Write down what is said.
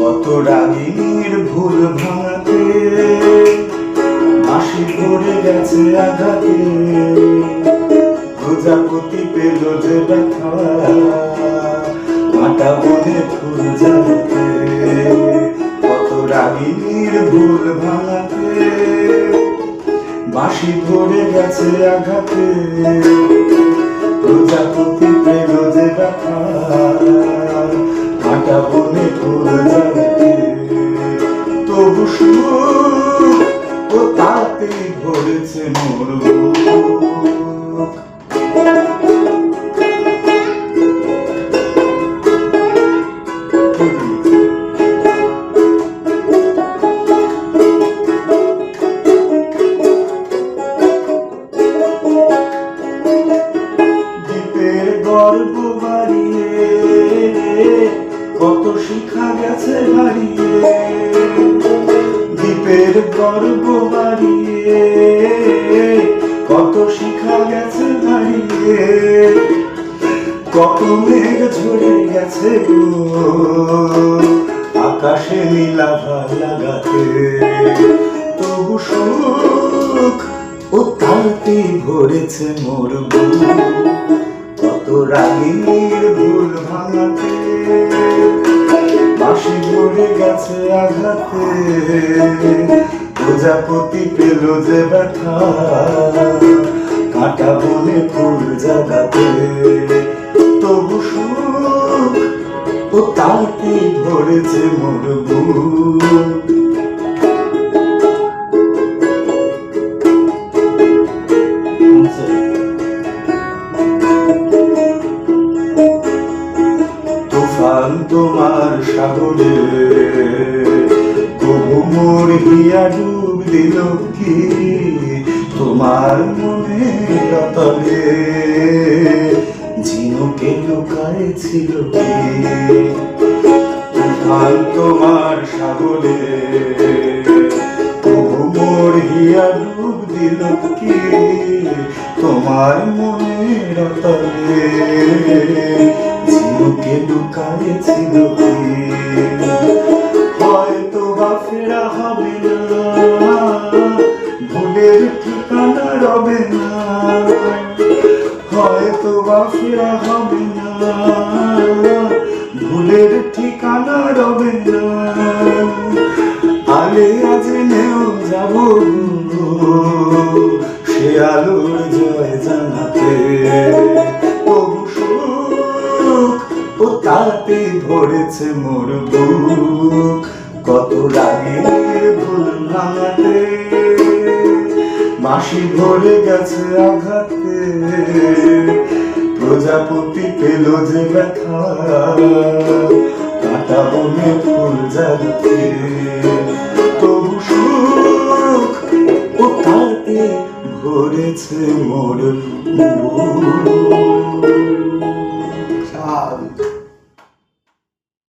কত রাগিনীর ভুল ভাঙাতে মাসি পড়ে গেছে আঘাতে, প্রজাপতি পেল যে ব্যথা কাঁটা বনে ফুল জ্বালাতে। কত রাগিনীর ভুল ভাঙাতে বাঁশি ধরে গেছে আঘাতে, প্রজাপতি পেল যে ব্যথা কাঁটা বনে ফুল জ্বালাতে। তবু সুখ ও তাতে ভরেছে মোর বুক। দ্বীপের গর্ব বাড়িয়ে কত শিখা গেছে হারিয়ে, দ্বীপের গর্ব বাড়িয়ে কত শিখা গেছে হারিয়ে। কত মেঘ ঝরে গেছে গো আকাশে নীলাভা লাগাতে, তবু সুখ ও তাতে ভরেছে মোর বুক। কত রাগিনীর ভুল ভাঙাতে বাঁশি ধরে গেছে আঘাতে, প্রজাপতি পেল যে ব্যথা কাঁটা বনে ফুল জাগাতে। তবু সুখ ও তাতে ভরেছে মোর বুক। তুফান তোমার সাগরে কবু মোর হিয়া ডুব দিল কি, তোমার মনে অতলে ঝিনুকে লুকায় ছিল কি। তুফান তোমার সাগরে কবু মোর হিয়া ডুব দিল কি, তোমার মনে অতলে ঝিনুকে লুকায় ছিল কি। হয়তো বা ফেরা হবে না, ভুলের ঠিকানা রবে না, হয়তো বা ফেরা হবে না, ভুলের ঠিকানা রবে না। আলে আজ নেও যাব সে আলোর জয় জানাতে, তবু সুখ ও তাতে ভরেছে মোর বুক। কত রাগের ভুল ভাঙাতে বাঁশি ধরে গেছে আঘাতে, প্রজাপতি পেল যে ব্যথা কাঁটা বনে ফুল জ্বালাতে। তবু সুখ ও তাতে ভরেছে মোর বুক।